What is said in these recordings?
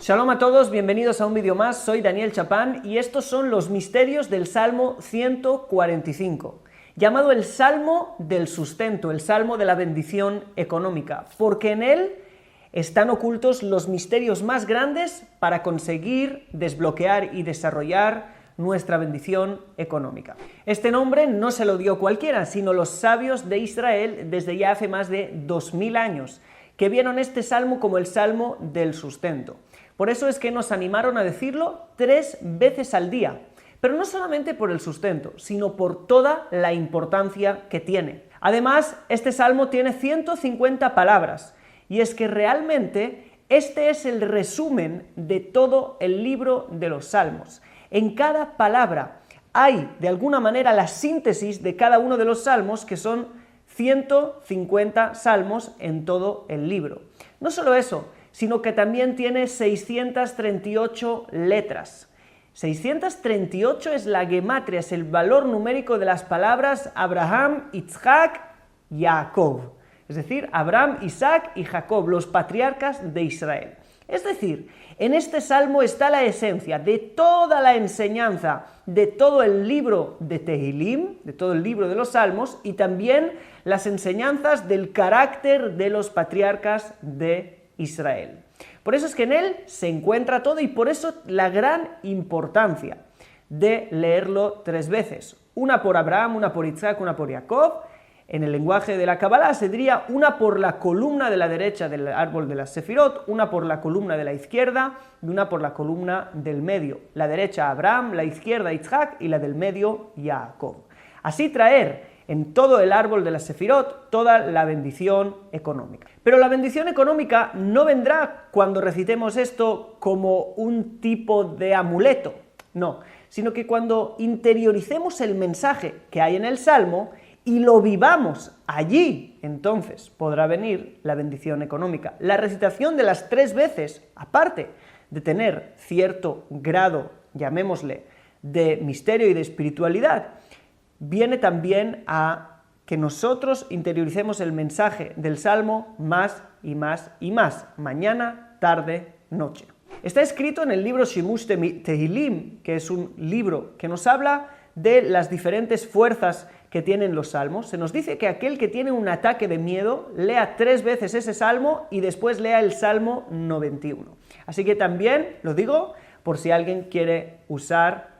Shalom a todos, bienvenidos a un vídeo más, soy Daniel Chapán y estos son los misterios del Salmo 145, llamado el Salmo del Sustento, el Salmo de la bendición económica, porque en él están ocultos los misterios más grandes para conseguir desbloquear y desarrollar nuestra bendición económica. Este nombre no se lo dio cualquiera, sino los sabios de Israel desde ya hace más de 2000 años, que vieron este salmo como el Salmo del Sustento. Por eso es que nos animaron a decirlo 3 veces al día, pero no solamente por el sustento, sino por toda la importancia que tiene. Además, este salmo tiene 150 palabras, y es que realmente este es el resumen de todo el libro de los salmos. En cada palabra hay, de alguna manera, la síntesis de cada uno de los salmos, que son 150 salmos en todo el libro. No solo eso, sino que también tiene 638 letras. 638 es la gematria, es el valor numérico de las palabras Abraham, Isaac, Jacob. Es decir, Abraham, Isaac y Jacob, los patriarcas de Israel. Es decir, en este salmo está la esencia de toda la enseñanza de todo el libro de Tehilim, de todo el libro de los salmos, y también las enseñanzas del carácter de los patriarcas de Israel. Por eso es que en él se encuentra todo y por eso la gran importancia de leerlo 3 veces. Una por Abraham, una por Isaac, una por Jacob. En el lenguaje de la Kabbalah se diría una por la columna de la derecha del árbol de las Sefirot, una por la columna de la izquierda y una por la columna del medio. La derecha Abraham, la izquierda Isaac y la del medio Jacob. Así traer en todo el árbol de las Sefirot toda la bendición económica. Pero la bendición económica no vendrá cuando recitemos esto como un tipo de amuleto, no, sino que cuando interioricemos el mensaje que hay en el Salmo y lo vivamos allí, entonces podrá venir la bendición económica. La recitación de las 3 veces, aparte de tener cierto grado, llamémosle, de misterio y de espiritualidad, viene también a que nosotros interioricemos el mensaje del Salmo más y más y más, mañana, tarde, noche. Está escrito en el libro Shimush Tehilim, que es un libro que nos habla de las diferentes fuerzas que tienen los salmos. Se nos dice que aquel que tiene un ataque de miedo lea 3 veces ese salmo y después lea el Salmo 91. Así que también lo digo por si alguien quiere usar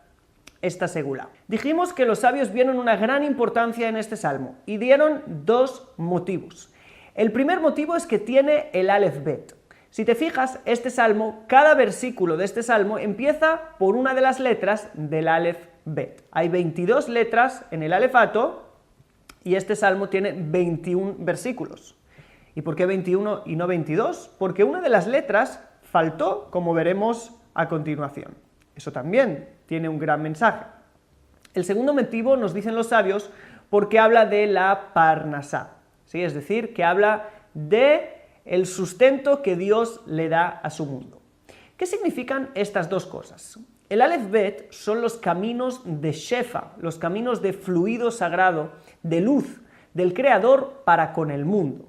esta segula. Dijimos que los sabios vieron una gran importancia en este salmo y dieron 2 motivos. El primer motivo es que tiene el Aleph Bet. Si te fijas, este salmo, cada versículo de este salmo empieza por una de las letras del Aleph Bet. Hay 22 letras en el alefato y este salmo tiene 21 versículos. ¿Y por qué 21 y no 22? Porque una de las letras faltó, como veremos a continuación. Eso también tiene un gran mensaje. El segundo motivo, nos dicen los sabios, porque habla de la Parnasá, ¿sí? Es decir, que habla de el sustento que Dios le da a su mundo. ¿Qué significan estas 2 cosas? El Aleph Bet son los caminos de Shefa, los caminos de fluido sagrado, de luz, del Creador para con el mundo.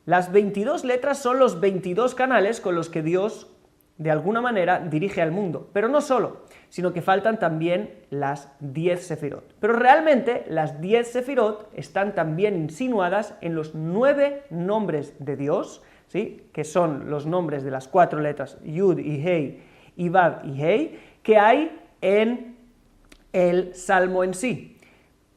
Las 22 letras son los 22 canales con los que Dios de alguna manera dirige al mundo, pero no solo, sino que faltan también las 10 Sefirot. Pero realmente las 10 Sefirot están también insinuadas en los 9 nombres de Dios, ¿sí? Que son los nombres de las 4 letras Yud y Hei, y Vav y Hei, que hay en el Salmo en sí.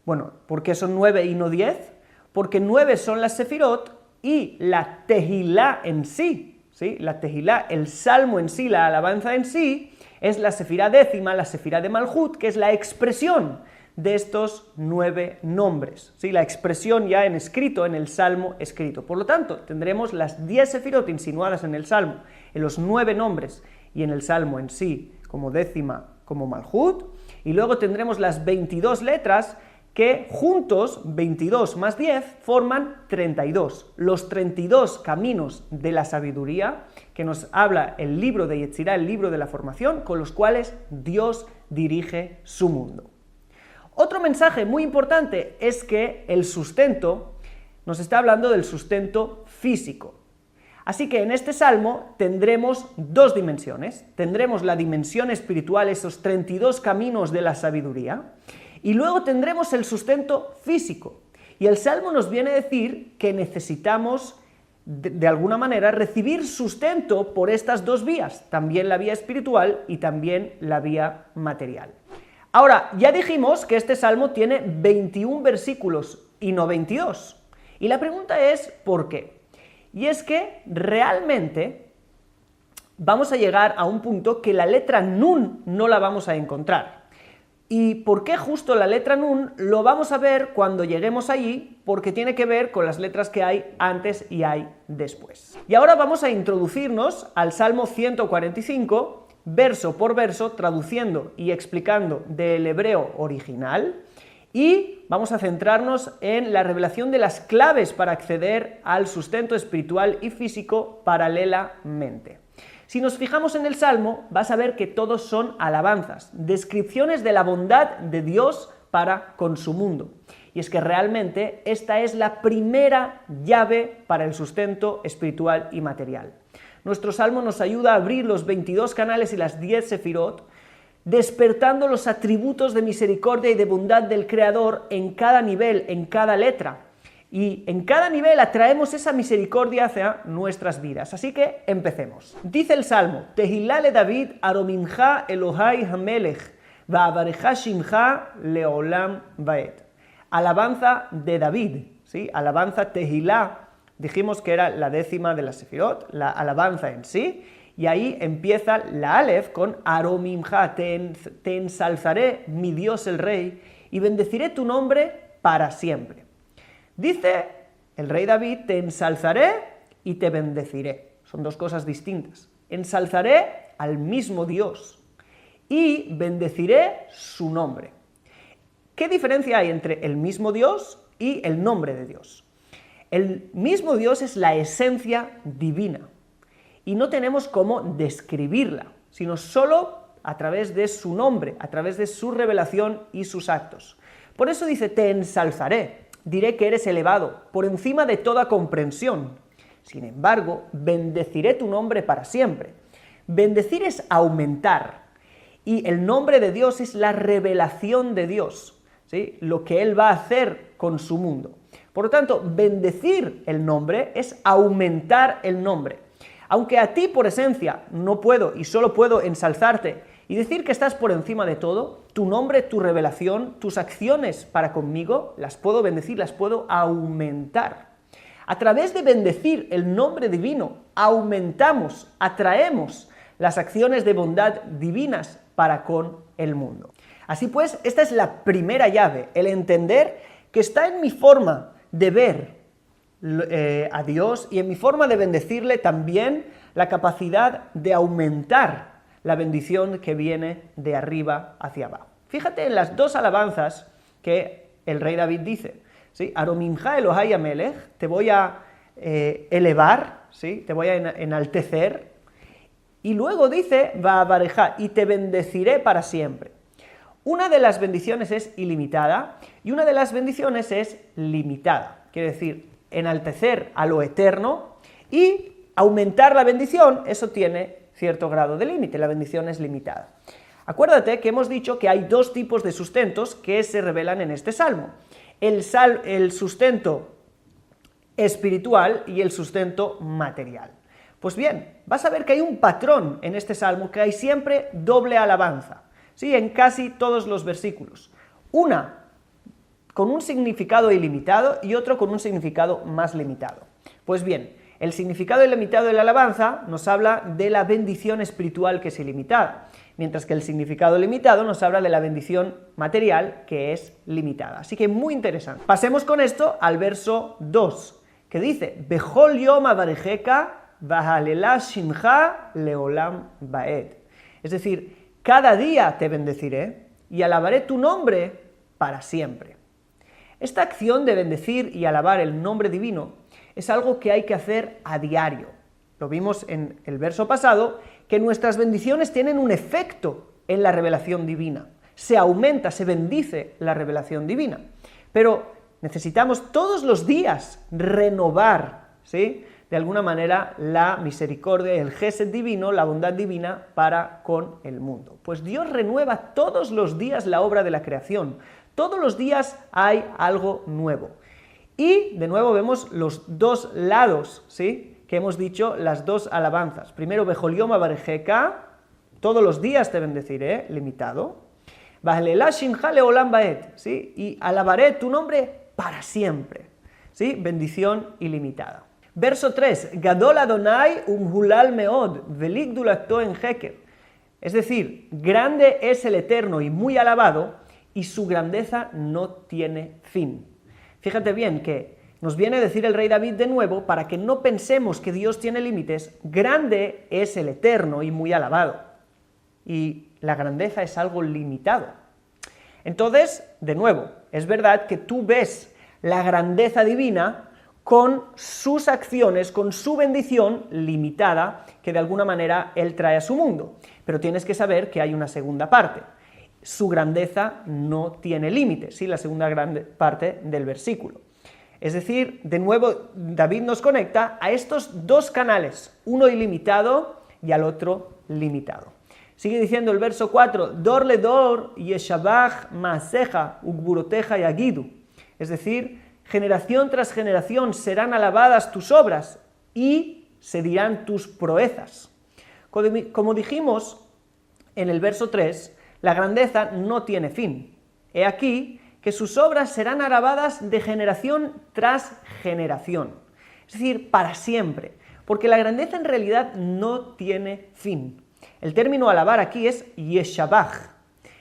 Bueno, ¿por qué son 9 y no 10? Porque 9 son las Sefirot y la Tehilá en sí. ¿Sí? La Tehilá, el salmo en sí, la alabanza en sí, es la sefirá décima, la sefirá de Malhut, que es la expresión de estos 9 nombres. ¿Sí? La expresión ya en escrito, en el salmo escrito. Por lo tanto, tendremos las 10 sefirot insinuadas en el salmo, en los 9 nombres y en el salmo en sí, como décima, como Malhut, y luego tendremos las 22 letras que juntos, 22 más 10, forman 32. Los 32 caminos de la sabiduría que nos habla el libro de Yetzirah, el libro de la formación, con los cuales Dios dirige su mundo. Otro mensaje muy importante es que el sustento nos está hablando del sustento físico. Así que en este salmo tendremos dos dimensiones. Tendremos la dimensión espiritual, esos 32 caminos de la sabiduría, y luego tendremos el sustento físico. Y el salmo nos viene a decir que necesitamos, de alguna manera, recibir sustento por estas dos vías, también la vía espiritual y también la vía material. Ahora, ya dijimos que este salmo tiene 21 versículos y no 22. Y la pregunta es, ¿por qué? Y es que realmente vamos a llegar a un punto que la letra Nun no la vamos a encontrar. ¿Y por qué justo la letra Nun? Lo vamos a ver cuando lleguemos allí, porque tiene que ver con las letras que hay antes y hay después. Y ahora vamos a introducirnos al Salmo 145, verso por verso, traduciendo y explicando del hebreo original, y vamos a centrarnos en la revelación de las claves para acceder al sustento espiritual y físico paralelamente. Si nos fijamos en el Salmo, vas a ver que todos son alabanzas, descripciones de la bondad de Dios para con su mundo. Y es que realmente esta es la primera llave para el sustento espiritual y material. Nuestro Salmo nos ayuda a abrir los 22 canales y las 10 sefirot, despertando los atributos de misericordia y de bondad del Creador en cada nivel, en cada letra. Y en cada nivel atraemos esa misericordia hacia nuestras vidas. Así que empecemos. Dice el Salmo: Tehilá le David, aromimcha Elohai hamelech, va'avarecha shimcha leolam vaed. Alabanza de David, ¿sí? Alabanza Tehilá, dijimos que era la 10ª de la sefirot, la alabanza en sí, y ahí empieza la Aleph con aromimcha, te ensalzaré, mi Dios el Rey, y bendeciré tu nombre para siempre. Dice el rey David: te ensalzaré y te bendeciré. Son dos cosas distintas. Ensalzaré al mismo Dios y bendeciré su nombre. ¿Qué diferencia hay entre el mismo Dios y el nombre de Dios? El mismo Dios es la esencia divina y no tenemos cómo describirla, sino solo a través de su nombre, a través de su revelación y sus actos. Por eso dice: te ensalzaré. Diré que eres elevado, por encima de toda comprensión. Sin embargo, bendeciré tu nombre para siempre. Bendecir es aumentar, y el nombre de Dios es la revelación de Dios, ¿sí? Lo que Él va a hacer con su mundo. Por lo tanto, bendecir el nombre es aumentar el nombre. Aunque a ti por esencia no puedo y solo puedo ensalzarte y decir que estás por encima de todo, tu nombre, tu revelación, tus acciones para conmigo, las puedo bendecir, las puedo aumentar. A través de bendecir el nombre divino, aumentamos, atraemos las acciones de bondad divinas para con el mundo. Así pues, esta es la primera llave, el entender que está en mi forma de ver a Dios y en mi forma de bendecirle también la capacidad de aumentar la bendición que viene de arriba hacia abajo. Fíjate en las dos alabanzas que el rey David dice, ¿sí? Aromimcha Elohai hamelech, te voy a elevar, ¿sí? Te voy a enaltecer, y luego dice va'avarecha, y te bendeciré para siempre. Una de las bendiciones es ilimitada y una de las bendiciones es limitada, quiere decir enaltecer a lo eterno y aumentar la bendición, eso tiene cierto grado de límite, la bendición es limitada. Acuérdate que hemos dicho que hay dos tipos de sustentos que se revelan en este salmo. El sustento espiritual y el sustento material. Pues bien, vas a ver que hay un patrón en este salmo, que hay siempre doble alabanza, ¿sí? En casi todos los versículos. Una con un significado ilimitado y otro con un significado más limitado. Pues bien, el significado ilimitado de la alabanza nos habla de la bendición espiritual, que es ilimitada, mientras que el significado limitado nos habla de la bendición material, que es limitada. Así que muy interesante. Pasemos con esto al verso 2, que dice: Bechol yom avarejeka v'halelá shimcha leolam vaed. Es decir, cada día te bendeciré y alabaré tu nombre para siempre. Esta acción de bendecir y alabar el nombre divino es algo que hay que hacer a diario. Lo vimos en el verso pasado, que nuestras bendiciones tienen un efecto en la revelación divina. Se aumenta, se bendice la revelación divina. Pero necesitamos todos los días renovar, ¿sí?, de alguna manera la misericordia, el gesed divino, la bondad divina para con el mundo. Pues Dios renueva todos los días la obra de la creación, todos los días hay algo nuevo. Y de nuevo vemos los dos lados, ¿sí?, que hemos dicho, las dos alabanzas. Primero, Bejolioma Barejeka, todos los días te bendeciré, limitado. Bajelelá Shinjale Olam Baet, ¿sí?, y alabaré tu nombre para siempre, ¿sí?, bendición ilimitada. Verso 3, Gadol Adonai umhulal meod, veligdulato en heker. Es decir, grande es el Eterno y muy alabado, y su grandeza no tiene fin. Fíjate bien que nos viene a decir el rey David de nuevo, para que no pensemos que Dios tiene límites, grande es el Eterno y muy alabado. Y la grandeza es algo limitado. Entonces, de nuevo, es verdad que tú ves la grandeza divina con sus acciones, con su bendición limitada, que de alguna manera Él trae a su mundo. Pero tienes que saber que hay una segunda parte. Su grandeza no tiene límites, ¿sí?, la segunda gran parte del versículo. Es decir, de nuevo, David nos conecta a estos dos canales, uno ilimitado y al otro limitado. Sigue diciendo el verso 4, Dor le dor yeshabach maaseja ugburoteja yagidu. Es decir, generación tras generación serán alabadas tus obras y se dirán tus proezas. Como dijimos en el verso 3, la grandeza no tiene fin. He aquí que sus obras serán alabadas de generación tras generación. Es decir, para siempre. Porque la grandeza en realidad no tiene fin. El término alabar aquí es yeshabach.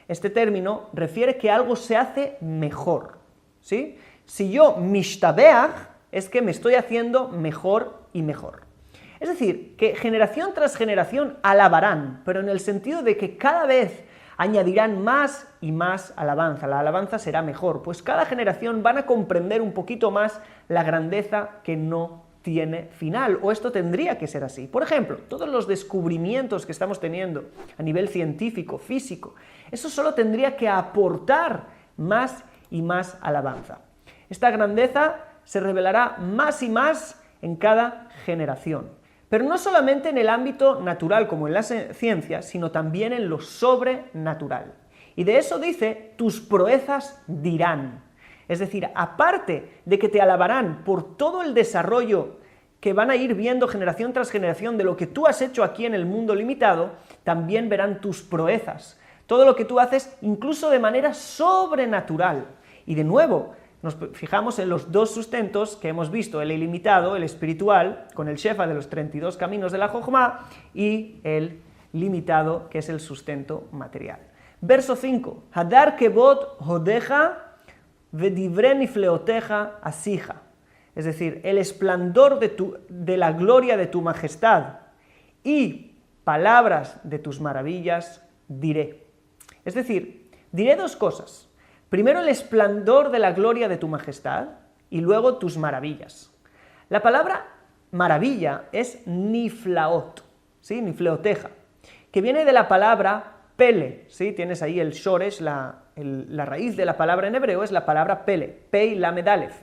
Este término refiere que algo se hace mejor, ¿sí? Si yo mishtabeach, es que me estoy haciendo mejor y mejor. Es decir, que generación tras generación alabarán, pero en el sentido de que cada vez añadirán más y más alabanza. La alabanza será mejor, pues cada generación van a comprender un poquito más la grandeza que no tiene final, o esto tendría que ser así. Por ejemplo, todos los descubrimientos que estamos teniendo a nivel científico, físico, eso solo tendría que aportar más y más alabanza. Esta grandeza se revelará más y más en cada generación. Pero no solamente en el ámbito natural como en la ciencia, sino también en lo sobrenatural. Y de eso dice, tus proezas dirán. Es decir, aparte de que te alabarán por todo el desarrollo que van a ir viendo generación tras generación de lo que tú has hecho aquí en el mundo limitado, también verán tus proezas. Todo lo que tú haces, incluso de manera sobrenatural. Y de nuevo, nos fijamos en los dos sustentos que hemos visto, el ilimitado, el espiritual, con el Shefa de los 32 caminos de la Jochma, y el limitado, que es el sustento material. Verso 5. Hadar kebot hodeja vedivre nifleoteja asija. Es decir, el esplendor de la gloria de tu majestad y palabras de tus maravillas diré. Es decir, diré dos cosas. Primero, el esplendor de la gloria de tu majestad y luego tus maravillas. La palabra maravilla es niflaot, ¿sí?, nifleoteja, que viene de la palabra pele, ¿sí? Tienes ahí el shoresh, la raíz de la palabra en hebreo es la palabra pele, pei lamed alef,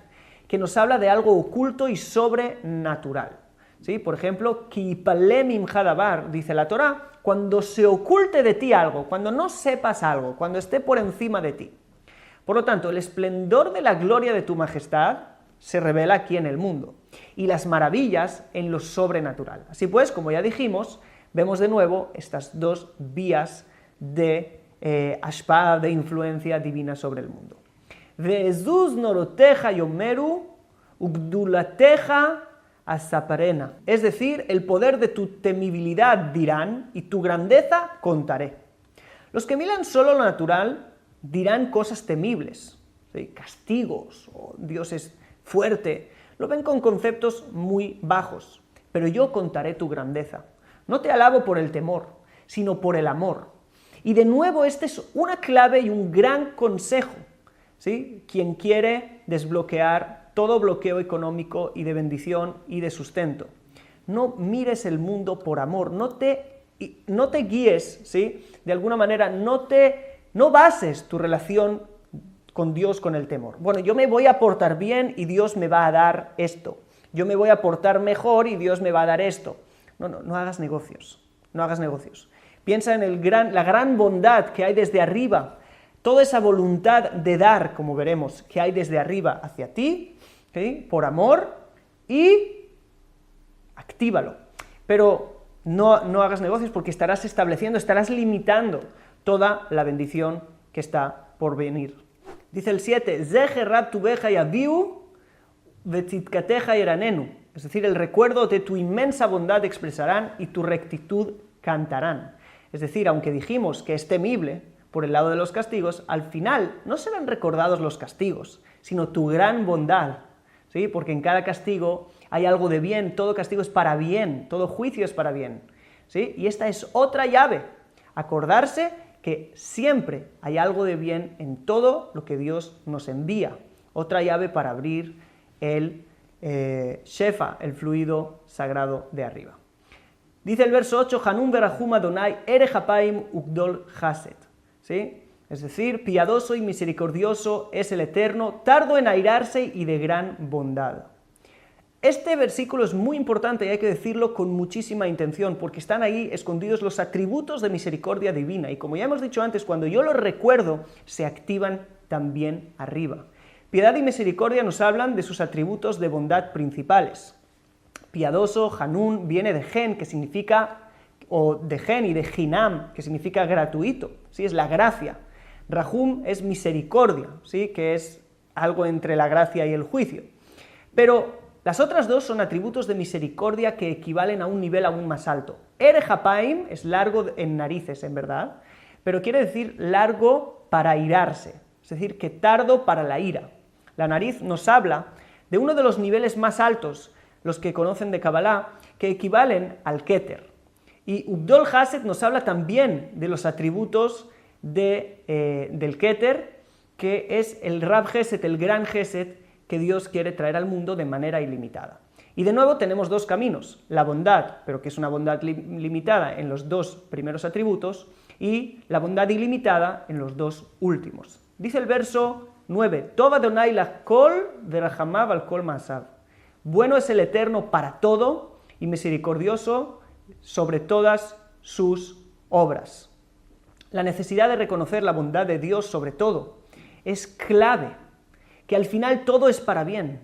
que nos habla de algo oculto y sobrenatural. ¿Sí? Por ejemplo, Kipalem imhadabar, dice la Torá, cuando se oculte de ti algo, cuando no sepas algo, cuando esté por encima de ti. Por lo tanto, el esplendor de la gloria de tu majestad se revela aquí en el mundo, y las maravillas en lo sobrenatural. Así pues, como ya dijimos, vemos de nuevo estas dos vías de ashpa, de influencia divina sobre el mundo. Ve'ezuz noroteja yomeru ugdulateja asaparena. Es decir, el poder de tu temibilidad dirán, y tu grandeza contaré. Los que miran solo lo natural dirán cosas temibles, ¿sí?, castigos, o Dios es fuerte, lo ven con conceptos muy bajos. Pero yo contaré tu grandeza. No te alabo por el temor, sino por el amor. Y de nuevo, este es una clave y un gran consejo, ¿sí? Quien quiere desbloquear todo bloqueo económico y de bendición y de sustento. No mires el mundo por amor, no te guíes, ¿sí?, de alguna manera, no bases tu relación con Dios con el temor. Bueno, yo me voy a portar bien y Dios me va a dar esto. yo me voy a portar mejor y Dios me va a dar esto. No hagas negocios, no hagas negocios. Piensa en la gran bondad que hay desde arriba, toda esa voluntad de dar, como veremos, que hay desde arriba hacia ti, ¿okay? Por amor, y actívalo. Pero no hagas negocios porque estarás estableciendo, estarás limitando toda la bendición que está por venir. Dice el 7, Zeherat tubeja yaviu vetzitkateja eranenu. Es decir, el recuerdo de tu inmensa bondad expresarán y tu rectitud cantarán. Es decir, aunque dijimos que es temible por el lado de los castigos, al final no serán recordados los castigos, sino tu gran bondad, ¿sí? Porque en cada castigo hay algo de bien, todo castigo es para bien, todo juicio es para bien, ¿sí? Y esta es otra llave, acordarse que siempre hay algo de bien en todo lo que Dios nos envía. Otra llave para abrir el Shefa, el fluido sagrado de arriba. Dice el verso 8, Hanun berahum Adonai erech hapaim ugdol chesed, ¿sí? Es decir, piadoso y misericordioso es el Eterno, tardo en airarse y de gran bondad. Este versículo es muy importante y hay que decirlo con muchísima intención, porque están ahí escondidos los atributos de misericordia divina, y como ya hemos dicho antes, cuando yo los recuerdo, se activan también arriba. Piedad y misericordia nos hablan de sus atributos de bondad principales. Piadoso, Hanun, viene de gen, que significa, o de gen y de hinam, que significa gratuito, ¿sí? Es la gracia. Rahum es misericordia, ¿sí? Que es algo entre la gracia y el juicio. Pero las otras dos son atributos de misericordia que equivalen a un nivel aún más alto. Erech hapaim es largo en narices, en verdad, pero quiere decir largo para airarse, es decir, que tardo para la ira. La nariz nos habla de uno de los niveles más altos, los que conocen de Kabbalah, que equivalen al Keter. Y Ugdol Chesed nos habla también de los atributos del Keter, que es el Rab Chesed, el gran Chesed, que Dios quiere traer al mundo de manera ilimitada. Y de nuevo tenemos dos caminos, la bondad, pero que es una bondad limitada en los dos primeros atributos, y la bondad ilimitada en los dos últimos. Dice el verso 9, Tov Adonai lachol verachamav al kol ma'asav. Bueno es el Eterno para todo y misericordioso sobre todas sus obras. La necesidad de reconocer la bondad de Dios sobre todo es clave, que al final todo es para bien.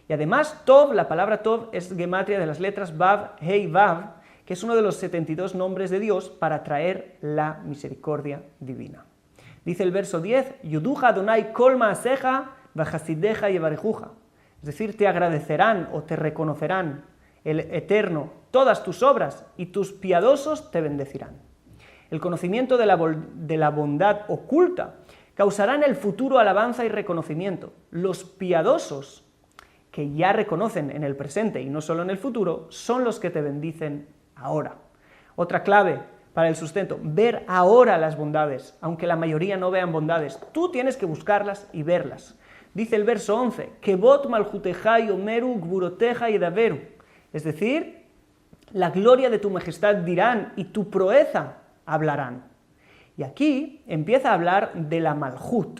Y además, Tov, la palabra Tov es gematria de las letras Vav, Hei, Vav, que es uno de los 72 nombres de Dios para traer la misericordia divina. Dice el verso 10, Yuduja Adonai kol ma'aseja v'chasideja yevarejuja. Es decir, te agradecerán o te reconocerán el Eterno todas tus obras y tus piadosos te bendecirán. El conocimiento de la bondad oculta causará en el futuro alabanza y reconocimiento. Los piadosos, que ya reconocen en el presente y no solo en el futuro, son los que te bendicen ahora. Otra clave para el sustento, ver ahora las bondades, aunque la mayoría no vean bondades. Tú tienes que buscarlas y verlas. Dice el verso 11, Kebot malchuteja yomeru gburoteja yedaveru. Es decir, la gloria de tu majestad dirán y tu proeza hablarán. Y aquí empieza a hablar de la Malhut,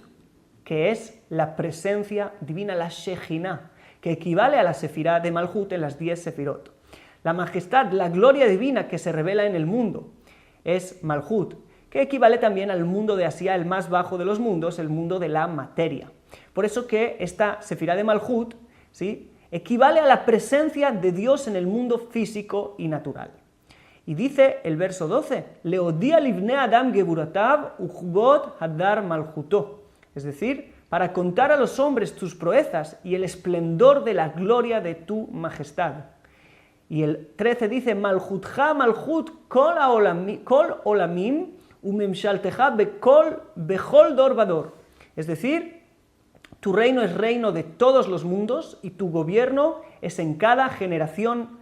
que es la presencia divina, la Shejinah, que equivale a la Sefirá de Malhut en las 10 Sefirot. La majestad, la gloria divina que se revela en el mundo es Malhut, que equivale también al mundo de Asia, el más bajo de los mundos, el mundo de la materia. Por eso que esta Sefirá de Malhut, ¿sí?, equivale a la presencia de Dios en el mundo físico y natural. Y dice el verso 12, Leodia livne adam geburatav uchbot hadar malhuto. Es decir, para contar a los hombres tus proezas y el esplendor de la gloria de tu majestad. Y el 13 dice, Malhutja malhut kol olamim umemshalteja bechol dor vador. Es decir, tu reino es reino de todos los mundos y tu gobierno es en cada generación,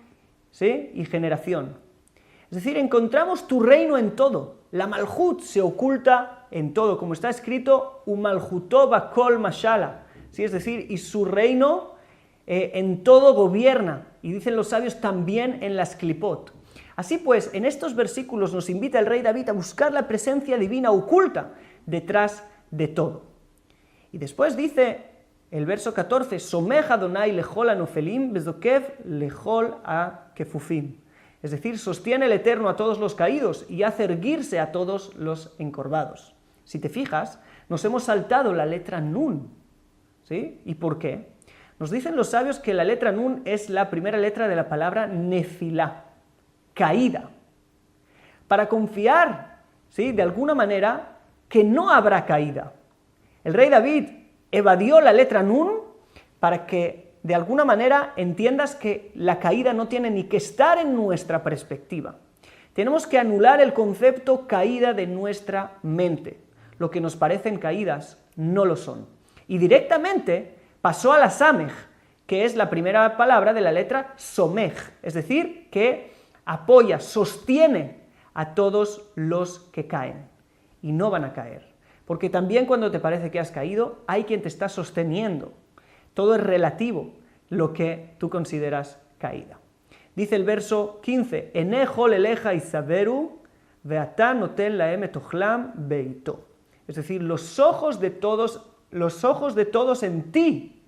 ¿sí?, y generación. Es decir, encontramos tu reino en todo. La Malhut se oculta en todo, como está escrito, Umalhutó bakol mashala, ¿sí? Es decir, y su reino en todo gobierna. Y dicen los sabios también en las clipot. Así pues, en estos versículos nos invita el rey David a buscar la presencia divina oculta detrás de todo. Y después dice El verso 14, Somech Adonai lechol anofelim bezokev lechol akefufim. Es decir, sostiene el Eterno a todos los caídos y hace erguirse a todos los encorvados. Si te fijas, nos hemos saltado la letra Nun. ¿Sí? ¿Y por qué? Nos dicen los sabios que la letra Nun es la primera letra de la palabra nefilá, caída. Para confiar, ¿sí?, de alguna manera, que no habrá caída. El rey David evadió la letra Nun para que de alguna manera entiendas que la caída no tiene ni que estar en nuestra perspectiva. Tenemos que anular el concepto caída de nuestra mente. Lo que nos parecen caídas no lo son. Y directamente pasó a la Samech, que es la primera palabra de la letra Somech, es decir, que apoya, sostiene a todos los que caen. Y no van a caer. Porque también cuando te parece que has caído, hay quien te está sosteniendo. Todo es relativo, lo que tú consideras caída. Dice el verso 15, Enejo leleja isaberu veatá noten laem etochlam beito. Es decir, los ojos de todos en ti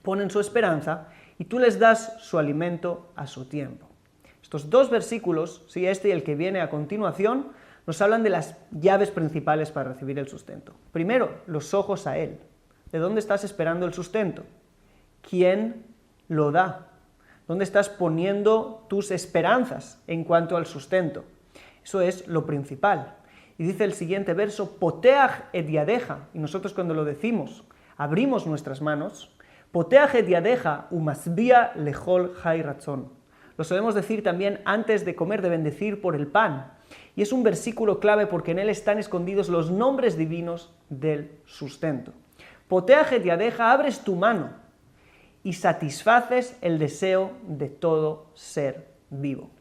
ponen su esperanza y tú les das su alimento a su tiempo. Estos dos versículos, sí, este y el que viene a continuación, nos hablan de las llaves principales para recibir el sustento. Primero, los ojos a Él. ¿De dónde estás esperando el sustento? ¿Quién lo da? ¿Dónde estás poniendo tus esperanzas en cuanto al sustento? Eso es lo principal. Y dice el siguiente verso, Poteach et yadeja, y nosotros cuando lo decimos, abrimos nuestras manos, Poteach et yadeja umasbia lechol jai ratzon. Lo solemos decir también antes de comer, de bendecir por el pan. Y es un versículo clave porque en él están escondidos los nombres divinos del sustento. Poteach et yadeja, abres tu mano y satisfaces el deseo de todo ser vivo.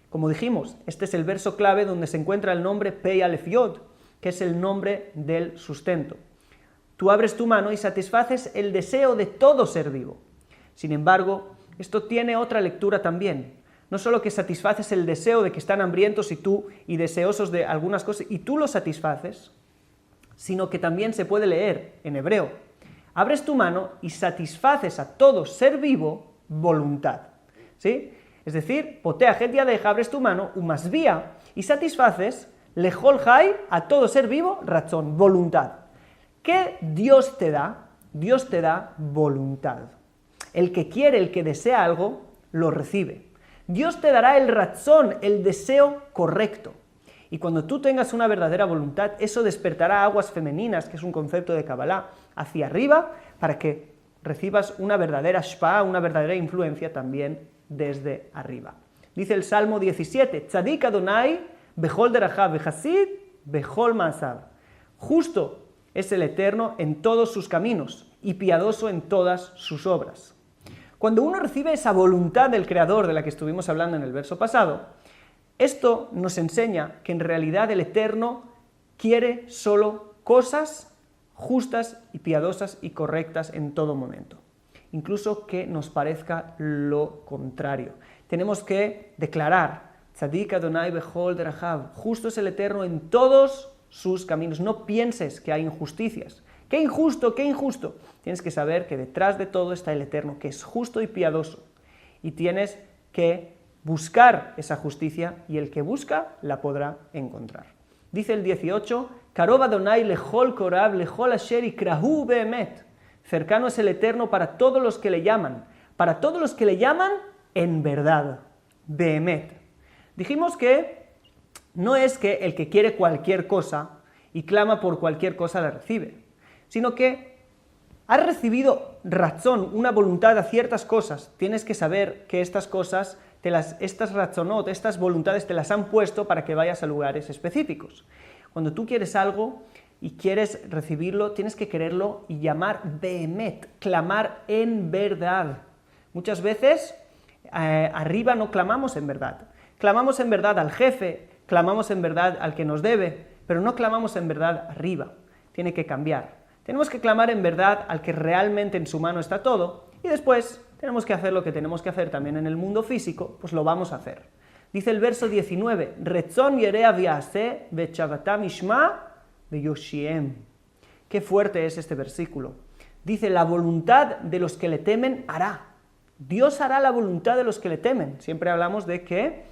Como dijimos, este es el verso clave donde se encuentra el nombre Pei Alef Yod, que es el nombre del sustento. Tú abres tu mano y satisfaces el deseo de todo ser vivo. Sin embargo, esto tiene otra lectura también. No solo que satisfaces el deseo de que están hambrientos y deseosos de algunas cosas, y tú lo satisfaces, sino que también se puede leer en hebreo. Abres tu mano y satisfaces a todo ser vivo voluntad. ¿Sí? Es decir, Poteach et yadeja, abres tu mano, umasbia, y satisfaces lechol jai, a todo ser vivo, razón, voluntad. ¿Qué Dios te da? Dios te da voluntad. El que quiere, el que desea algo, lo recibe. Dios te dará el razón, el deseo correcto. Y cuando tú tengas una verdadera voluntad, eso despertará aguas femeninas, que es un concepto de Kabbalah, hacia arriba, para que recibas una verdadera shpa, una verdadera influencia también desde arriba. Dice el Salmo 17, Tzadik Adonai bechol derachav vechasid bechol ma'asav. Justo es el Eterno en todos sus caminos y piadoso en todas sus obras. Cuando uno recibe esa voluntad del Creador de la que estuvimos hablando en el verso pasado, esto nos enseña que en realidad el Eterno quiere solo cosas justas y piadosas y correctas en todo momento. Incluso que nos parezca lo contrario. Tenemos que declarar, Tzadik Adonai bechol derachav, justo es el Eterno en todos sus caminos. No pienses que hay injusticias. ¡Qué injusto, qué injusto! Tienes que saber que detrás de todo está el Eterno, que es justo y piadoso. Y tienes que buscar esa justicia, y el que busca la podrá encontrar. Dice el 18, Karov Adonai lechol korab lechol asher ikrahu beemet. Cercano es el Eterno para todos los que le llaman en verdad, beemet. Dijimos que no es que el que quiere cualquier cosa y clama por cualquier cosa la recibe, sino que has recibido razón, una voluntad a ciertas cosas. Tienes que saber que estas cosas, estas razonot, estas voluntades te las han puesto para que vayas a lugares específicos. Cuando tú quieres algo y quieres recibirlo, tienes que quererlo y llamar behemet, clamar en verdad. Muchas veces arriba no clamamos en verdad. Clamamos en verdad al jefe, clamamos en verdad al que nos debe, pero no clamamos en verdad arriba. Tiene que cambiar. Tenemos que clamar en verdad al que realmente en su mano está todo, y después tenemos que hacer lo que tenemos que hacer también en el mundo físico, pues lo vamos a hacer. Dice el verso 19, Retzon yerea viase vechavatam ishma veyoshiem. Qué fuerte es este versículo. dice, la voluntad de los que le temen hará. Dios hará la voluntad de los que le temen. Siempre hablamos de que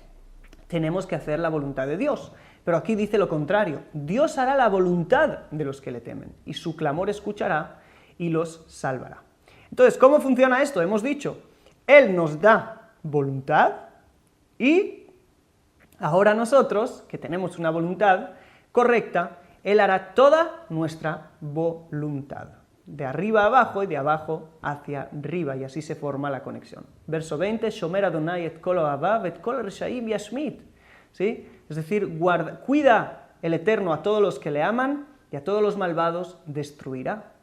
tenemos que hacer la voluntad de Dios, pero aquí dice lo contrario. Dios hará la voluntad de los que le temen, y su clamor escuchará y los salvará. Entonces, ¿cómo funciona esto? Hemos dicho, Él nos da voluntad y ahora nosotros, que tenemos una voluntad correcta, Él hará toda nuestra voluntad, de arriba a abajo y de abajo hacia arriba, y así se forma la conexión. Verso 20, Shomer Adonai et kol oavav et kol reshaim yashmit, ¿sí? Es decir, cuida el Eterno a todos los que le aman y a todos los malvados destruirá.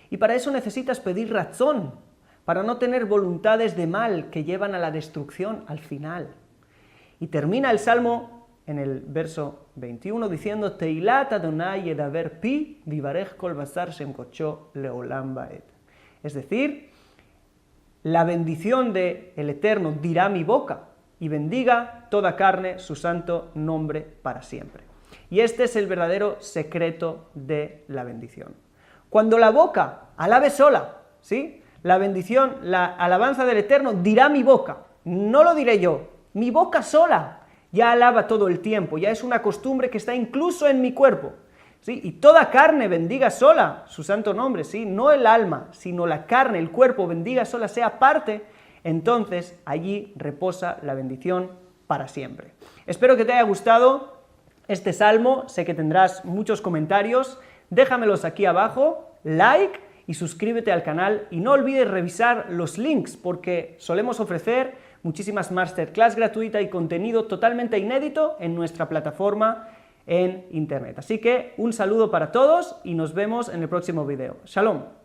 Y para eso necesitas pedir razón, para no tener voluntades de mal que llevan a la destrucción al final. Y termina el Salmo en el verso 21 diciendo, Teilat Adonai yedaber pi vivarech kol basar shem kodsho leolam baed. Es decir, la bendición del Eterno dirá mi boca, y bendiga toda carne su santo nombre para siempre. Y este es el verdadero secreto de la bendición. Cuando la boca alabe sola, ¿sí? La bendición, la alabanza del Eterno dirá mi boca, no lo diré yo, mi boca sola ya alaba todo el tiempo, ya es una costumbre que está incluso en mi cuerpo, ¿sí? Y toda carne bendiga sola su santo nombre, ¿sí? No el alma, sino la carne, el cuerpo bendiga sola, sea parte, entonces allí reposa la bendición para siempre. Espero que te haya gustado este salmo, sé que tendrás muchos comentarios, déjamelos aquí abajo, like y suscríbete al canal y no olvides revisar los links porque solemos ofrecer muchísimas masterclass gratuitas y contenido totalmente inédito en nuestra plataforma en internet. Así que un saludo para todos y nos vemos en el próximo video. Shalom.